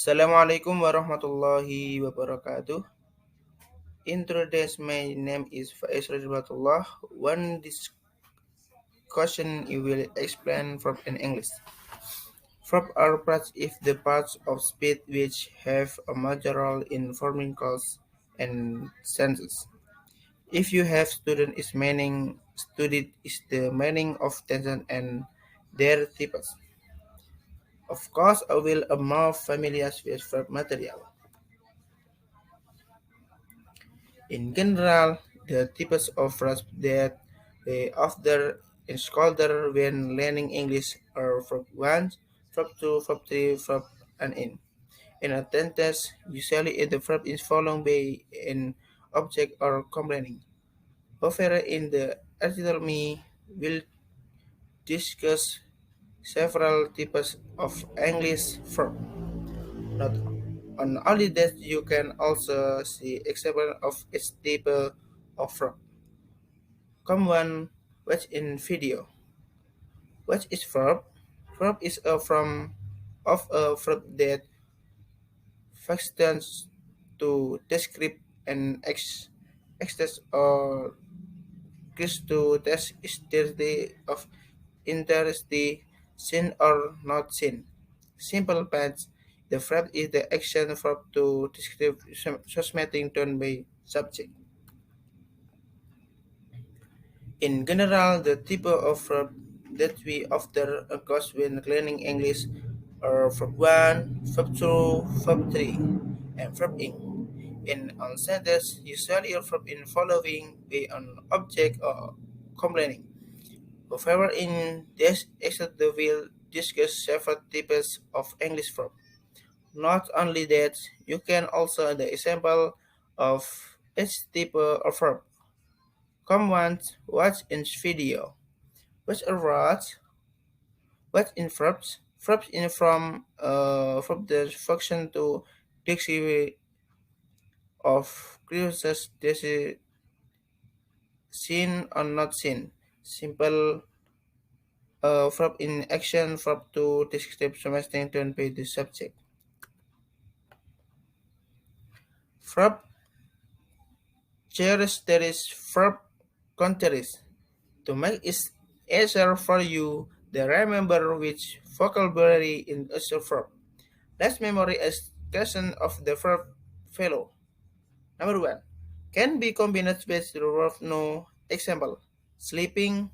Assalamualaikum warahmatullahi wabarakatuh. Introduce my name is Faiz Rajulatullah. One discussion you will explain from in English. Verb are parts if the parts of speech which have a major role in forming cause and sentences. If you have student is meaning studied is the meaning of tension and their types. Of course, I will more familiar with verb material. In general, the types of verbs that we often encounter when learning English are verb 1, verb 2, verb 3, verb and in. In a sentence, usually the verb is followed by an object or complaining. However, in the article me will discuss several types of English verb. Not on only that, you can also see example of each type of verb. Come one watch in video. What is verb? Verb is a form of a verb that functions to describe an express or to test state of interest, seen or not seen. Simple past. The verb is the action verb to describe something done by subject. In general, the type of verb that we often use when learning English are verb 1, verb 2, verb 3, and verb in. In on sentence, usually a verb in following by an object or complaining. However, in this episode, we will discuss several types of English verb. Not only that, you can also the example of each type of verb. Come once, watch in video. Which are what? What in verbs? Verbs in from the function to dictionary of cruises this seen or not seen. Simple verb in action, verb to describe something done by the subject. Verb cherish there is verb contraries. To make it easier for you, to remember which vocabulary in each verb. Let's memory a question of the verb fellow. Number one, can be combined with the verb no. Example, sleeping,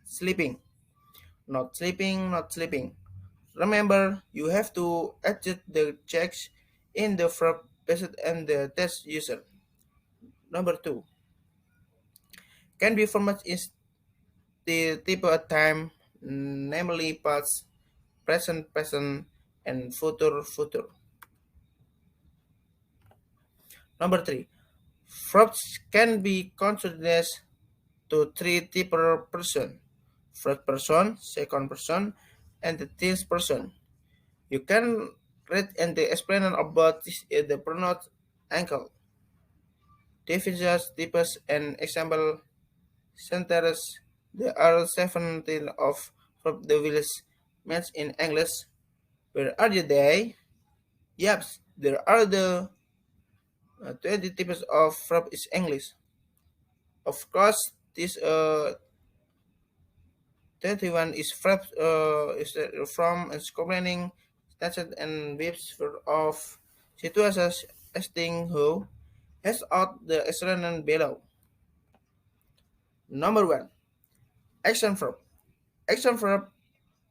sleeping, not sleeping, not sleeping. Remember, you have to adjust the checks in the verb based on the test user. Number two, can be format is the type of time, namely past, present, present, and future, future. Number three, verbs can be considered to three types person: first person, second person, and the third person. You can read and the explanation about this in the pronoun angle. Definitions, types, and example sentences. There are 17 of verb the village means in English. Where are you they? Yes, there are the 20 types of verb is English. Of course, this 21 is verb is from explaining stated and verbs of situations asking who has out the explanation below. Number one, action verb. Action verb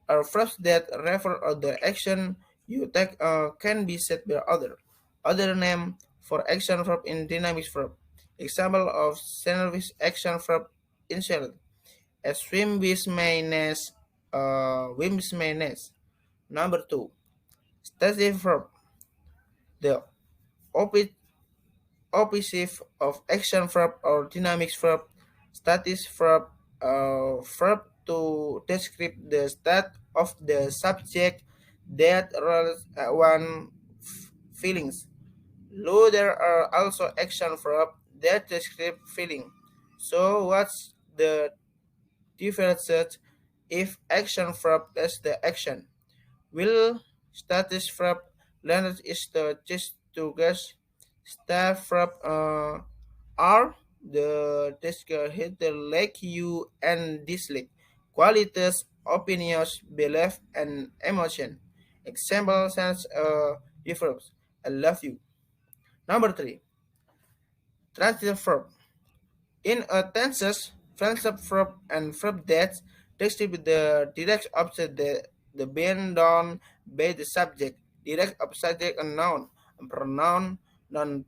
are verbs that refer to the action you take can be said by other. Other name for action verb in dynamic verb. Example of service action verb in shell. A swim with my nest, swim with my nest. Number two, stative verb. The opposite opposite of action verb or dynamic verb. Static verb, verb to describe the state of the subject that one feelings. Though there are also action verb that describe feeling. So what's the difference if action verb is the action? Will status verb Leonard is the just to guess. Staff from are the desk hit the like you and dislike. Qualities, opinions, belief, and emotion. Example sense differs. I love you. Number three, transitive verb. In a tenses, friendship verb and verb that describe the direct object the being done by the subject, direct object and noun, and pronoun, non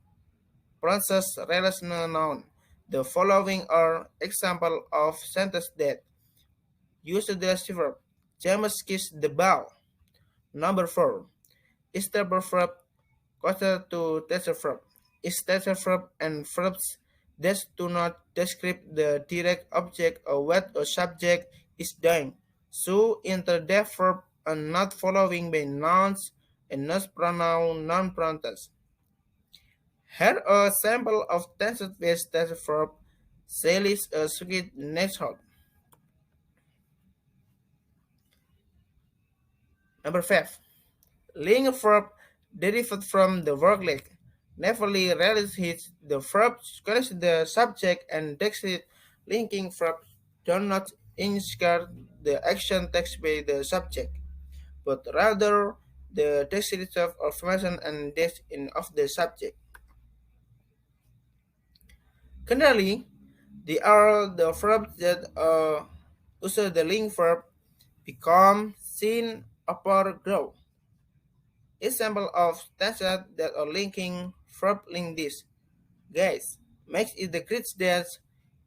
process relational noun. The following are example of sentence that use the directive verb. James kissed the ball. Number four. Is the verb quarter to tester verb? Is tester verb and verbs that do not describe the direct object or what a subject is doing. So enter the verb and not following by nouns and not pronoun non-pronouns. Here a sample of tense-based tester verb. Salis a sweet next hot. Number five. Ling verb derived from the verb leg. Neverly hits the verb connects the subject and dexit linking verb do not insert the action text by the subject, but rather the descriptive affirmation and text in of the subject. Generally, they are the verbs that use the link verb become, seen, appear, grow. Example of tenses that are linking verb link this. Guys, makes it the great dance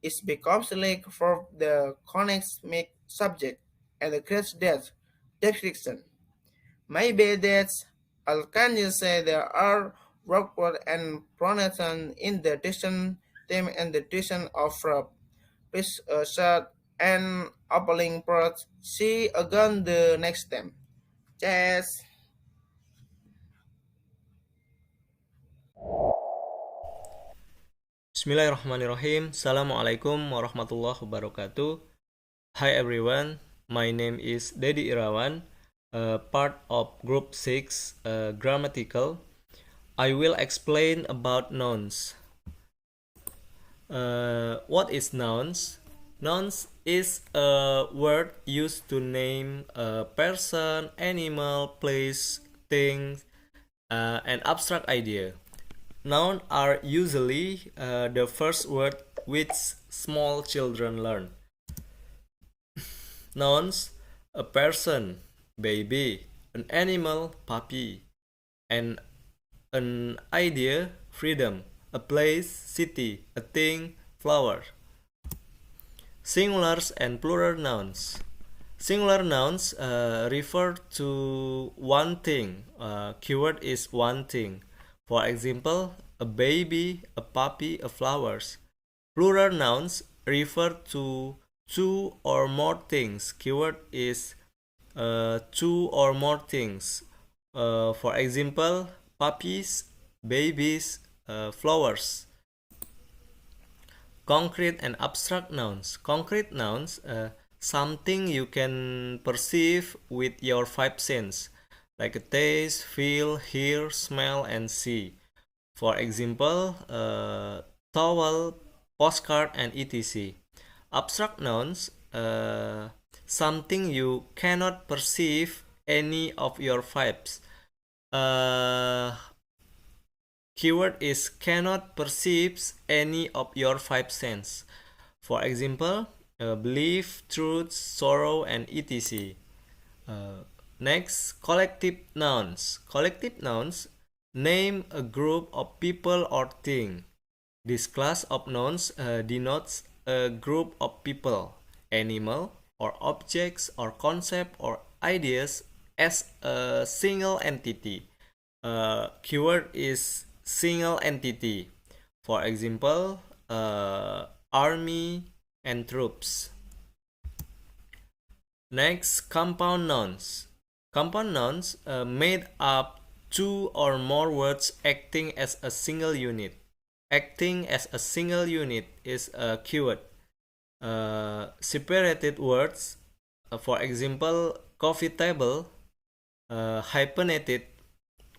is becomes like for the connects make subject and the great dance description. Maybe that's all can you say there are work word and pronunciation in the distant theme and the distant of verb. Please short and opening parts. See again the next time. Cheers. Bismillahirrahmanirrahim. Assalamualaikum warahmatullahi wabarakatuh. Hi everyone, my name is Dedi Irawan, part of Group 6 Grammatical. I will explain about nouns. What is nouns? Nouns is a word used to name a person, animal, place, thing, an abstract idea. Nouns are usually the first word which small children learn. Nouns: a person, baby; an animal, puppy; and an idea, freedom; a place, city; a thing, flower. Singulars and plural nouns. Singular nouns refer to one thing. Keyword is one thing. For example, a baby, a puppy, a flowers. Plural nouns refer to two or more things. Keyword is two or more things. For example, puppies, babies, flowers. Concrete and abstract nouns. Concrete nouns, something you can perceive with your five senses, like a taste, feel, hear, smell, and see. For example, towel, postcard, and etc. Abstract nouns, something you cannot perceive any of your fives. Keyword is cannot perceive any of your five senses. For example, belief, truth, sorrow, and etc. Next, collective nouns. Collective nouns name a group of people or things. This class of nouns denotes a group of people, animal, or objects, or concept, or ideas as a single entity. Keyword is single entity. For example, army and troops. Next, compound nouns. Compound nouns made up two or more words acting as a single unit. Acting as a single unit is a keyword. Separated words, for example, coffee table, hyphenated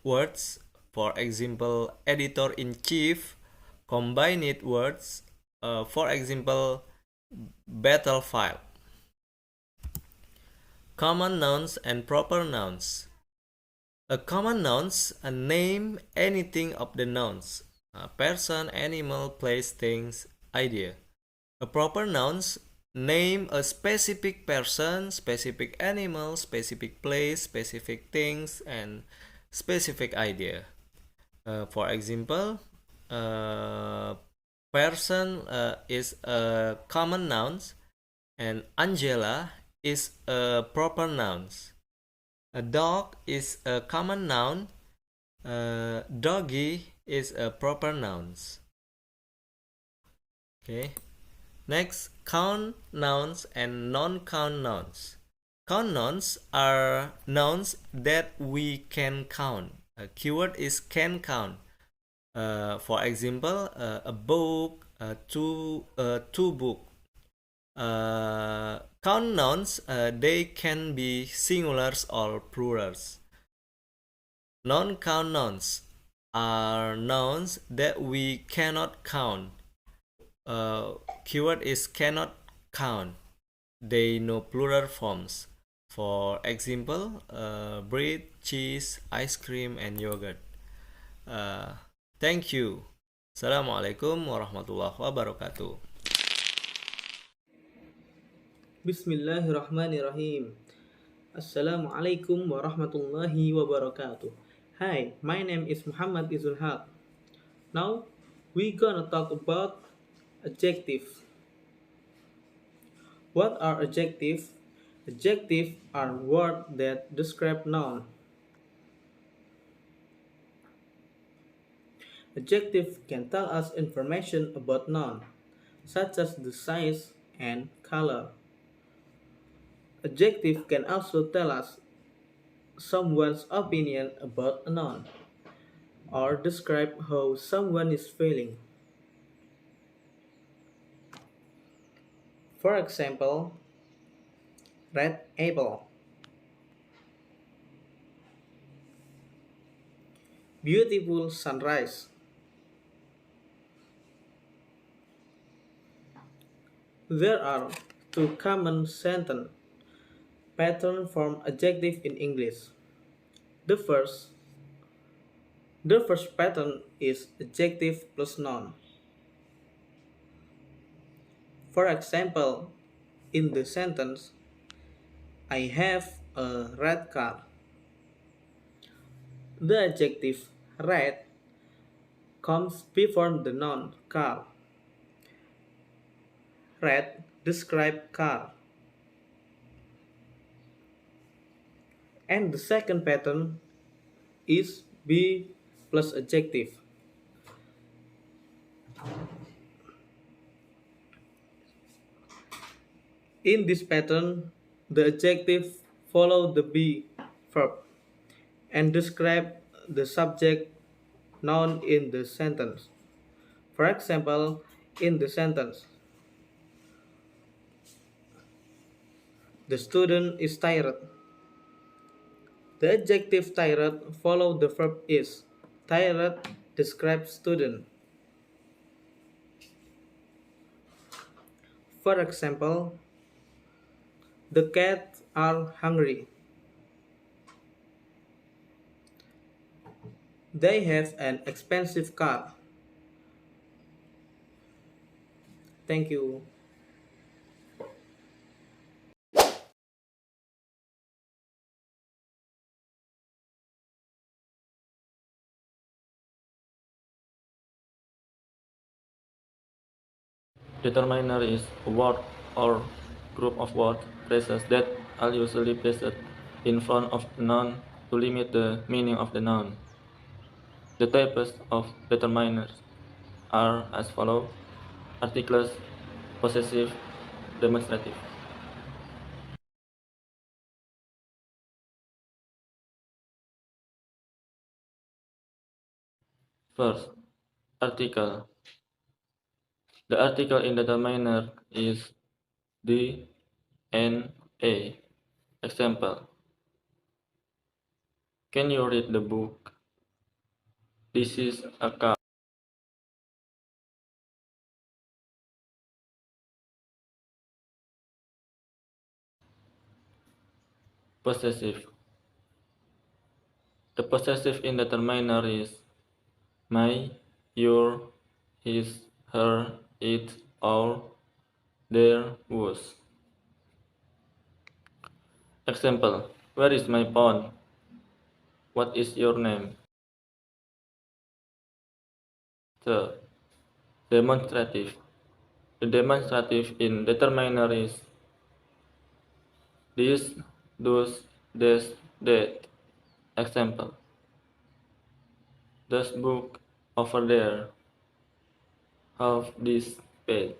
words, for example, editor-in-chief, combined words, for example, battlefield. Common nouns and proper nouns. A common nouns name anything of the nouns, a person, animal, place, things, idea. A proper nouns name a specific person, specific animal, specific place, specific things, and specific idea. For example, person is a common noun, and Angela is a proper noun. A dog is a common noun. Doggy is a proper noun. Okay. Next, count nouns and non-count nouns. Count nouns are nouns that we can count. A keyword is can count. For example, a book, two book. Count nouns, they can be singulars or plurals. Non-count nouns are nouns that we cannot count. Keyword is cannot count. They know plural forms. For example, bread, cheese, ice cream, and yogurt. Thank you. Assalamualaikum warahmatullahi wabarakatuh. Bismillahirrahmanirrahim. Assalamualaikum warahmatullahi wabarakatuh. Hi, my name is Muhammad Izulhaq. Now, we gonna talk about adjective. What are adjectives? Adjectives are words that describe noun. Adjective can tell us information about noun, such as the size and color. Adjective can also tell us someone's opinion about a noun or describe how someone is feeling. For example, red apple, beautiful sunrise. There are two common sentence patterns from adjective in English. The first the first pattern is adjective plus noun. For example, in the sentence, I have a red car. The adjective red comes before the noun car. Red describe car. And the second pattern is be plus adjective. In this pattern, the adjective follow the be verb and describe the subject noun in the sentence. For example, in the sentence, the student is tired. The adjective tired follow the verb is. Tired describes student. For example, the cats are hungry. They have an expensive car. Thank you. Determiner is a word or group of word phrases that are usually placed in front of a noun to limit the meaning of the noun. The types of determiners are as follows: articles, possessive, demonstrative. First, article. The article in determiner is the, and, a. Example: can you read the book? This is a car. Possessive. The possessive indeterminate is my, your, his, her, it, our, their, was. Example: where is my phone? What is your name? Third, demonstrative. The demonstrative indeterminate is this, those, this, that. Example: this book over there. Have this page.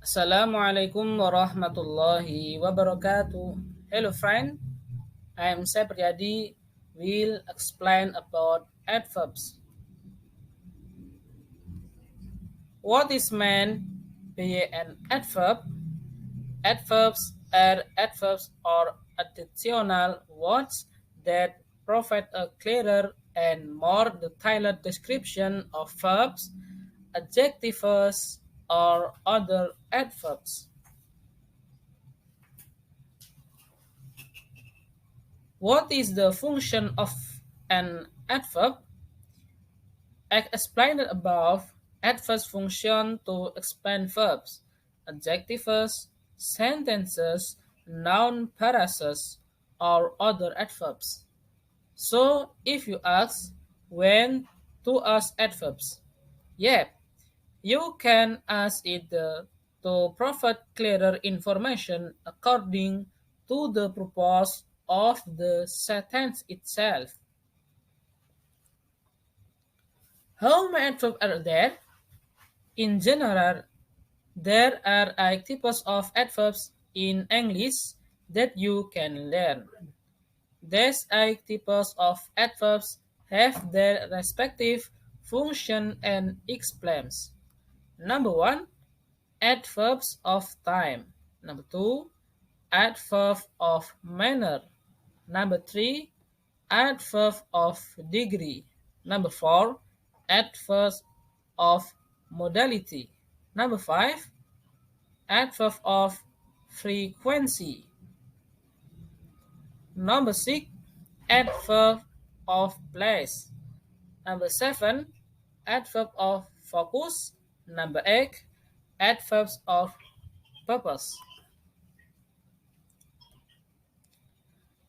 Assalamualaikum warahmatullahi wabarakatuh. Hello friend, I am Sapriyadi. Will explain about adverbs. What is meant by an adverb? Adverbs are adverbs or additional words that provide a clearer and more detailed description of verbs, adjectives, or other adverbs. What is the function of an adverb? As explained above, adverbs function to explain verbs, adjectives, sentences, noun phrases, or other adverbs. So, if you ask, when to ask adverbs? Yeah, you can ask it to provide clearer information according to the purpose of the sentence itself. How many adverbs are there? In general, there are 8 types of adverbs in English that you can learn. These 8 types of adverbs have their respective function and explains. Number 1, adverbs of time. Number 2, adverb of manner. Number 3, adverb of degree. Number 4, adverb of modality. Number 5, adverb of frequency. Number 6, adverb of place. Number 7, adverb of focus. Number 8, adverbs of purpose.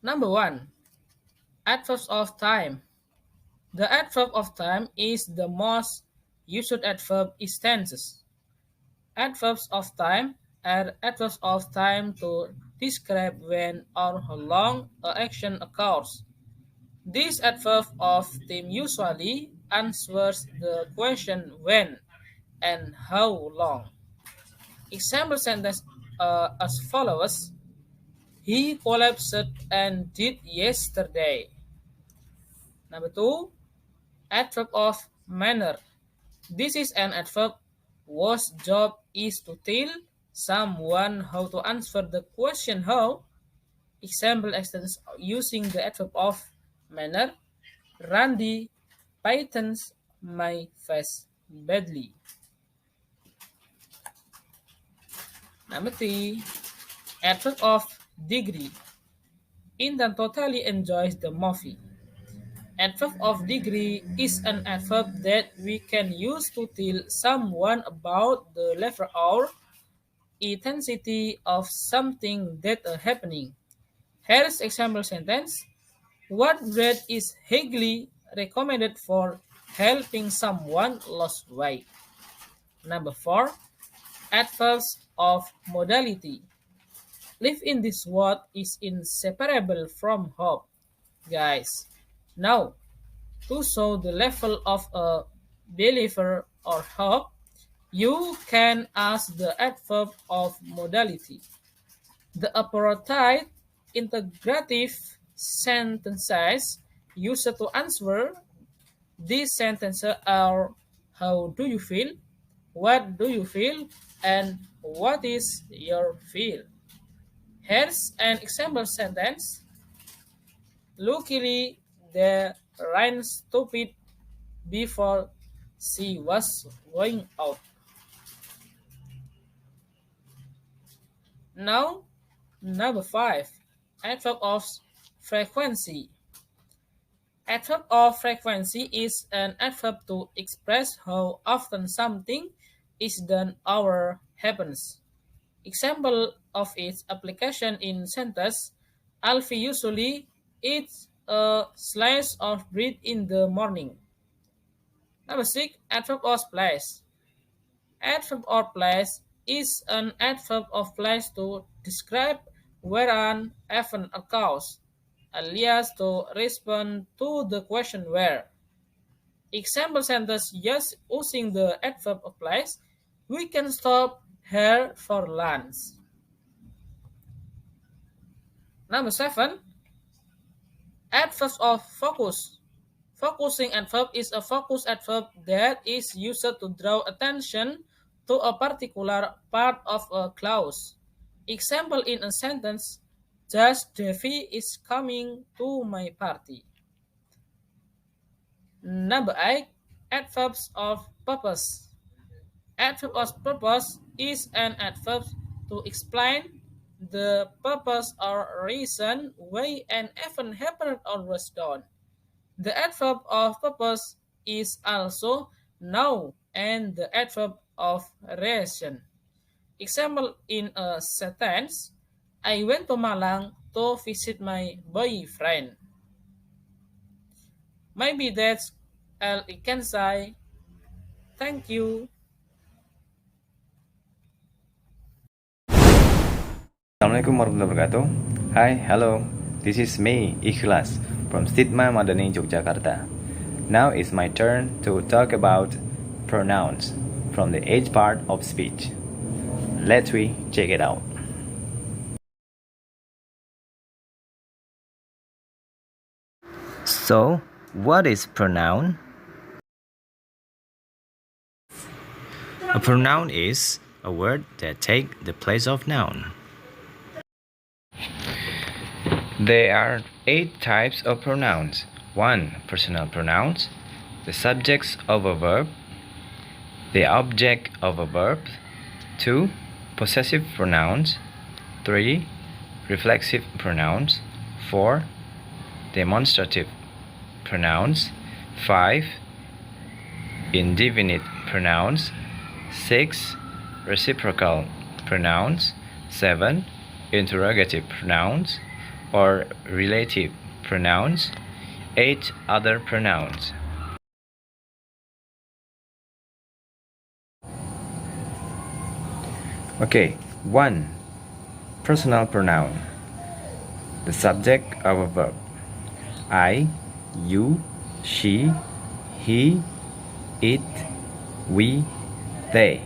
Number 1, adverbs of time. The adverb of time is the most used adverb in tenses. Adverbs of time are adverbs of time to describe when or how long an action occurs. This adverb of time usually answers the question when and how long. Example sentence as follows: He collapsed and did yesterday. Number 2, adverb of manner. This is an adverb whose job is to tell someone how to answer the question how. Example extends using the adverb of manner. Randy paintings my face badly. Number 3, adverb of degree. Ethan totally enjoys the movie. Adverb of degree is an adverb that we can use to tell someone about the level or intensity of something that is happening. Here's example sentence. What bread is highly recommended for helping someone lose weight? Number 4, adverbs of modality. Live in this world is inseparable from hope. Guys, now to show the level of a believer or hope, you can ask the adverb of modality. The appropriate integrative sentences used to answer these sentences are: how do you feel? What do you feel? And what is your feel? Here's an example sentence. Luckily, the rain stopped before she was going out. Now, number 5. Adverb of frequency. Adverb of frequency is an adverb to express how often something is done or happens. Example of its application in sentence: Alfie usually eats a slice of bread in the morning. Number 6. Adverb of place. Adverb of place is an adverb of place to describe where an event occurs, alias to respond to the question where. Example sentence: just using the adverb of place, we can stop here for lunch. Number 7. Adverbs of focus. Focusing adverb is a focus adverb that is used to draw attention to a particular part of a clause. Example in a sentence: Just Devi is coming to my party. Number 8. Adverbs of purpose. Adverb of purpose is an adverb to explain the purpose or reason why an event happened or was done. The adverb of purpose is also now and the adverb of reason. Example in a sentence: I went to Malang to visit my boyfriend. Maybe that's all I can say. Thank you. Assalamualaikum warahmatullahi wabarakatuh. Hi, hello. This is me, Ikhlas, from STITMA Madani, Yogyakarta. Now it's my turn to talk about pronouns from the H part of speech. Let's check it out. So, what is pronoun? A pronoun is a word that takes the place of noun. There are 8 types of pronouns. 1. Personal pronouns, the subjects of a verb, the object of a verb. 2. Possessive pronouns. 3. Reflexive pronouns. 4. Demonstrative pronouns. 5. Indefinite pronouns. 6. Reciprocal pronouns. 7. Interrogative pronouns or relative pronouns. 8. Other pronouns. Okay, 1. Personal pronoun, the subject of a verb. I, you, she, he, it, we, they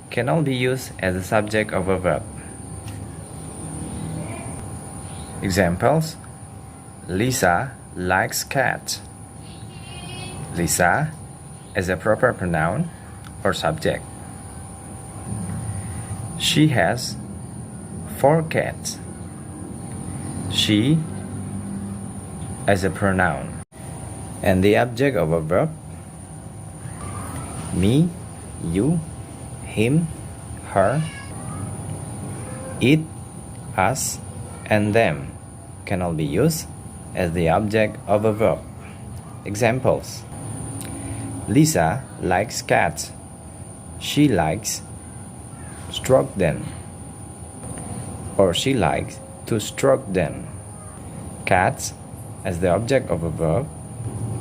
can all be used as the subject of a verb. Examples: Lisa likes cats. Lisa is a proper pronoun or subject. She has 4 cats. She as a pronoun. And the object of a verb: me, you, him, her, it, us, and them can all be used as the object of a verb. Examples: Lisa likes cats. She likes stroke them, or she likes to stroke them. Cats as the object of a verb,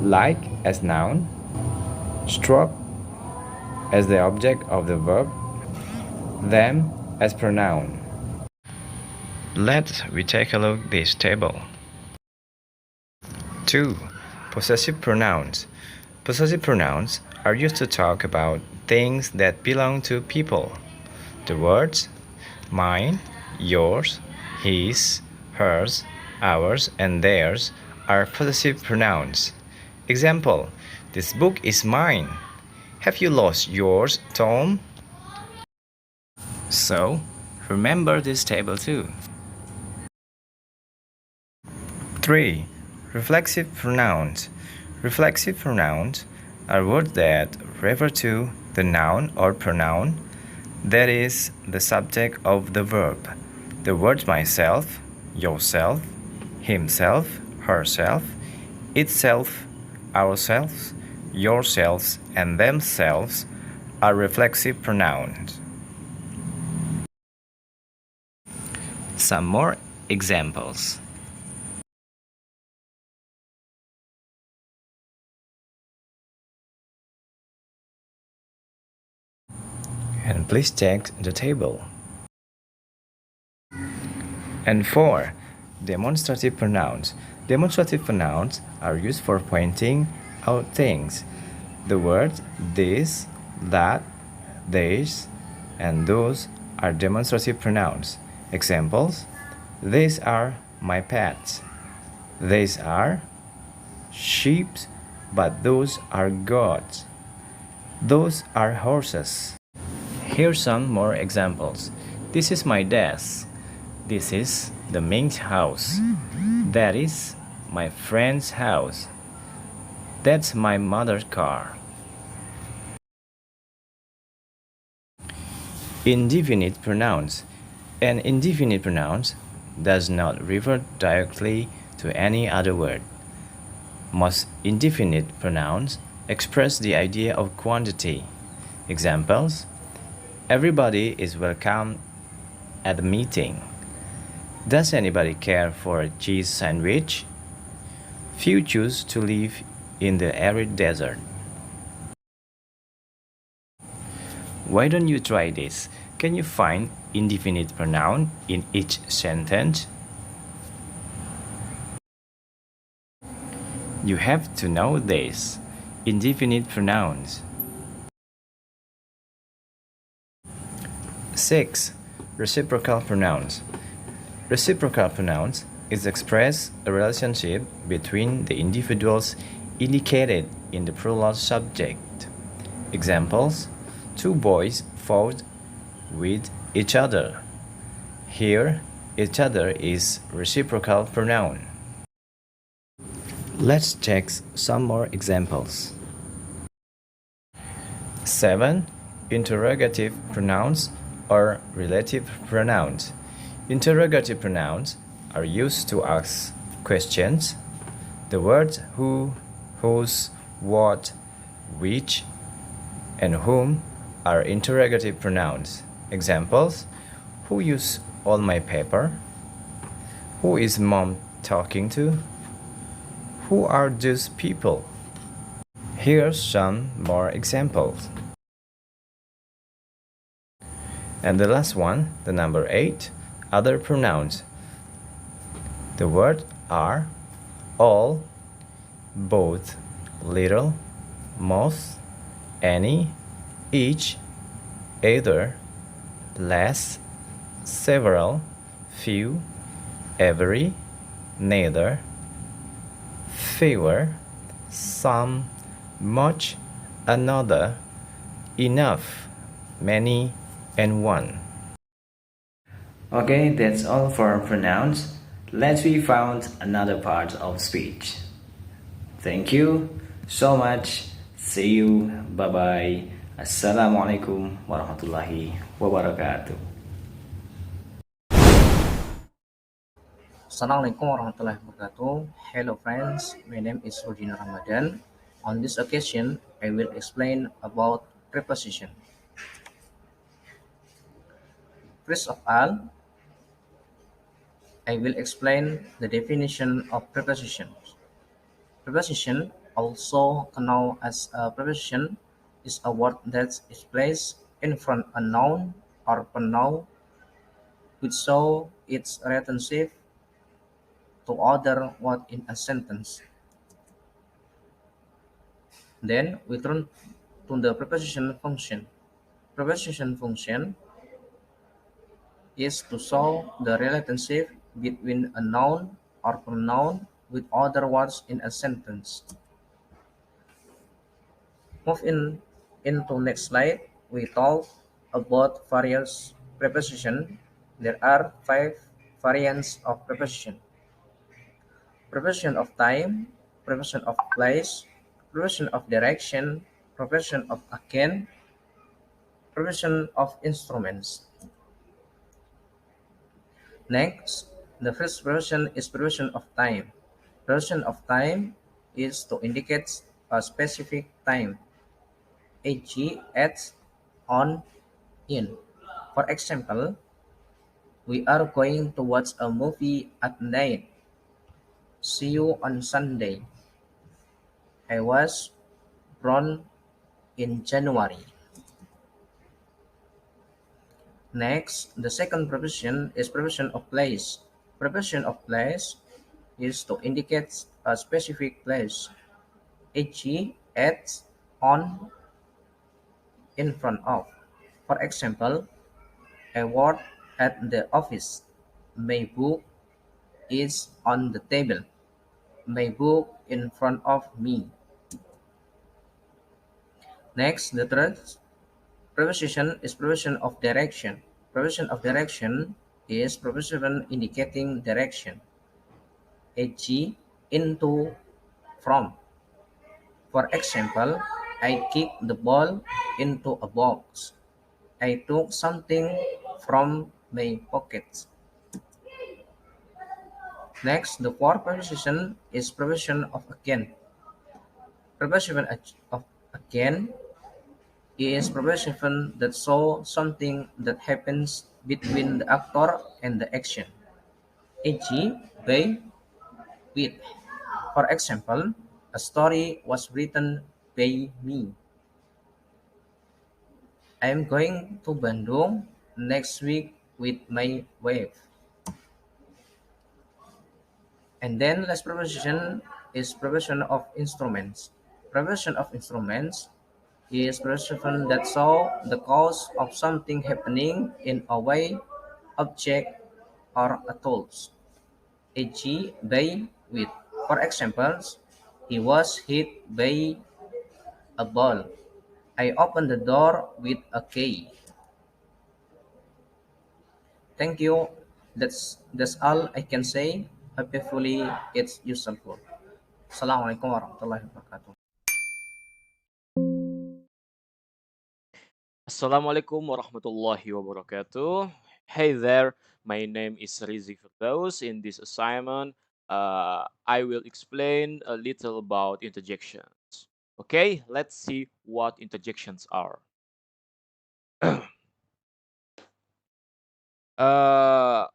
like as noun, stroke as the object of the verb, them as pronoun. Let's take a look at this table. 2. Possessive pronouns. Possessive pronouns are used to talk about things that belong to people. The words mine, yours, his, hers, ours, and theirs are possessive pronouns. Example: this book is mine. Have you lost yours, Tom? So, remember this table too. 3. Reflexive pronouns. Reflexive pronouns are words that refer to the noun or pronoun that is the subject of the verb. The words myself, yourself, himself, herself, itself, ourselves, yourselves, and themselves are reflexive pronouns. Some more examples. And please check the table. And 4. Demonstrative pronouns. Demonstrative pronouns are used for pointing out things. The words this, that, these, and those are demonstrative pronouns. Examples: these are my pets. These are sheep, but those are goats. Those are horses. Here's some more examples. This is my desk. This is the main house. That is my friend's house. That's my mother's car. Indefinite pronouns. An indefinite pronoun does not refer directly to any other word. Most indefinite pronouns express the idea of quantity. Examples: everybody is welcome at the meeting. Does anybody care for a cheese sandwich? Few choose to live in the arid desert. Why don't you try this? Can you find indefinite pronoun in each sentence? You have to know this. Indefinite pronouns. 6. Reciprocal pronouns. Reciprocal pronouns is express a relationship between the individuals indicated in the plural subject. Examples: two boys fought with each other. Here, each other is reciprocal pronoun. Let's check some more examples. 7. Interrogative pronouns or relative pronouns. Interrogative pronouns are used to ask questions. The words who, whose, what, which, and whom are interrogative pronouns. Examples: who used all my paper? Who is mom talking to? Who are those people? Here's some more examples. And the last one, the number 8, other pronouns. The words are all, both, little, most, any, each, either, less, several, few, every, neither, fewer, some, much, another, enough, many, and one. Okay, that's all for pronouns. Let's we found another part of speech. Thank you so much. See you. Bye bye. Assalamualaikum warahmatullahi wabarakatuh. Assalamualaikum warahmatullahi wabarakatuh. Hello friends, my name is Rudina Ramadan. On this occasion, I will explain about preposition. First of all, I will explain the definition of prepositions. Preposition, also known as a preposition, is a word that is placed in front a noun or pronoun which show its relationship to other word in a sentence. Then we turn to the preposition function. Preposition function is to show the relationship between a noun or pronoun with other words in a sentence. Move into next slide. We talk about various preposition. There are 5 variants of preposition. preposition of time, preposition of place, preposition of direction, preposition of again, preposition of instruments. Next, the first preposition is preposition of time. Preposition of time is to indicate a specific time, e.g., at, on, in. For example, we are going to watch a movie at night. See you on Sunday. I was born in January. Next, the second preposition is preposition of place. Preposition of place is to indicate a specific place, e.g., at, on, in front of. For example, I work at the office. My book is on the table. My book in front of me. Next, the third preposition is preposition of direction. Preposition of direction is preposition indicating direction, e.g., into, from. For example, I kicked the ball into a box. I took something from my pocket. Next, the fourth preposition is preposition of again. Preposition of again is preposition that shows something that happens between the actor and the action, e.g., by, with. For example, a story was written by me. I am going to Bandung next week with my wife. And then last preposition is preposition of instruments. Preposition of instruments is preposition that show the cause of something happening in a way, object, or a tools, e.g., by, with. For examples, he was hit by a ball. I opened the door with a key. Thank you. That's all I can say. Hopefully it's useful. Assalamualaikum warahmatullahi wabarakatuh. Assalamualaikum warahmatullahi wabarakatuh. Hey there, my name is Rizik Firdaus. In this assignment, I will explain a little about interjections. Okay, let's see what interjections are. uh,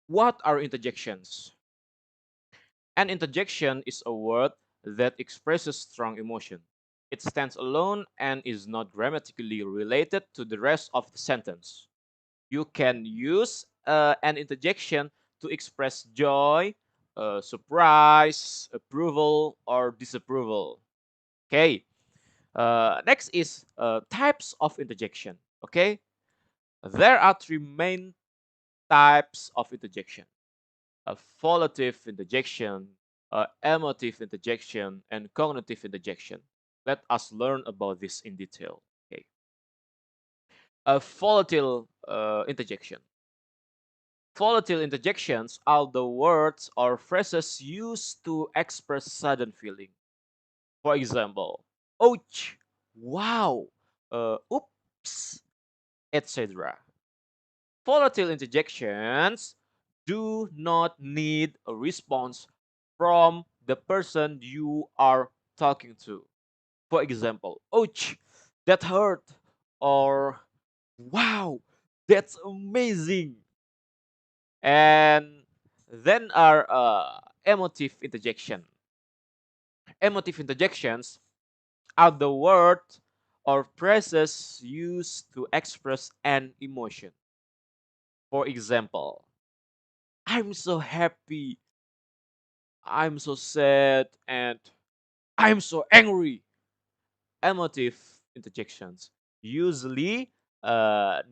what are interjections? An interjection is a word that expresses strong emotion. It stands alone and is not grammatically related to the rest of the sentence. You can use an interjection to express joy, surprise, approval, or disapproval. Okay. Next is types of interjection. Okay. There are three main types of interjection: a volitive interjection, emotive interjection, and cognitive interjection. Let us learn about this in detail. Okay. A volatile interjection. Volatile interjections are the words or phrases used to express sudden feeling. For example, ouch, wow, oops, etc. Volatile interjections do not need a response from the person you are talking to. For example, ouch, that hurt, or wow, that's amazing. And then are emotive interjection. Emotive interjections are the words or phrases used to express an emotion. For example, I'm so happy, I'm so sad, and I'm so angry. Emotive interjections usually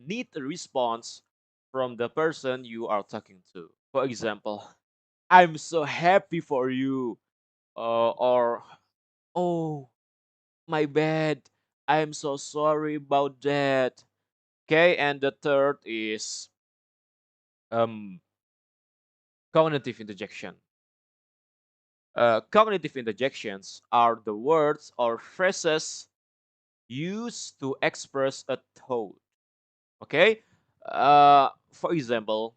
need a response from the person you are talking to. For example, I'm so happy for you. Or, oh, my bad. I'm so sorry about that. Okay, and the third is um, cognitive interjection. Cognitive interjections are the words or phrases used to express a thought. Okay? For example,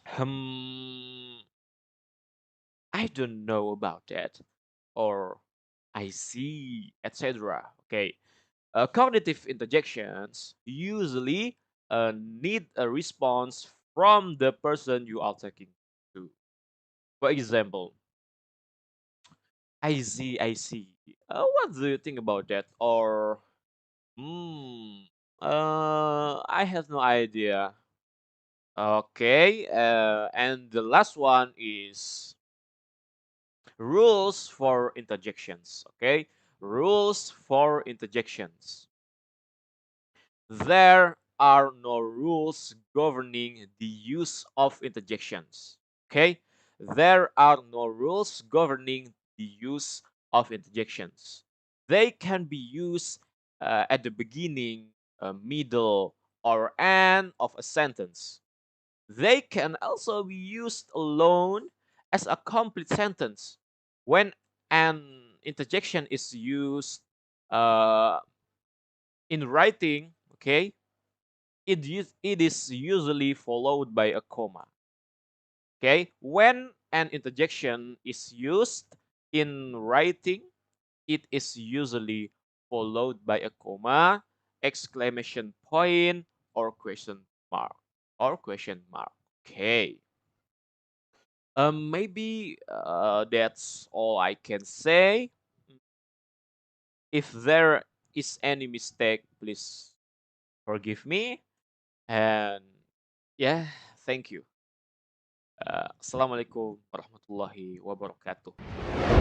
hmm, I don't know about that, or I see, etc. Okay. Cognitive interjections usually need a response from the person you are talking to. For example, I see, I see. What do you think about that? Or, hmm, I have no idea. Okay, and the last one is rules for interjections. Okay, rules for interjections. There are no rules governing the use of interjections. Okay, there are no rules governing the use of interjections. They can be used at the beginning, middle, or end of a sentence. They can also be used alone as a complete sentence. When an interjection is used uh, in writing, okay, it is usually followed by a comma. Okay, when an interjection is used in writing, it is usually followed by a comma, exclamation point, or question mark. Okay. Maybe that's all I can say. If there is any mistake, please forgive me. And yeah, thank you. Assalamualaikum warahmatullahi wabarakatuh.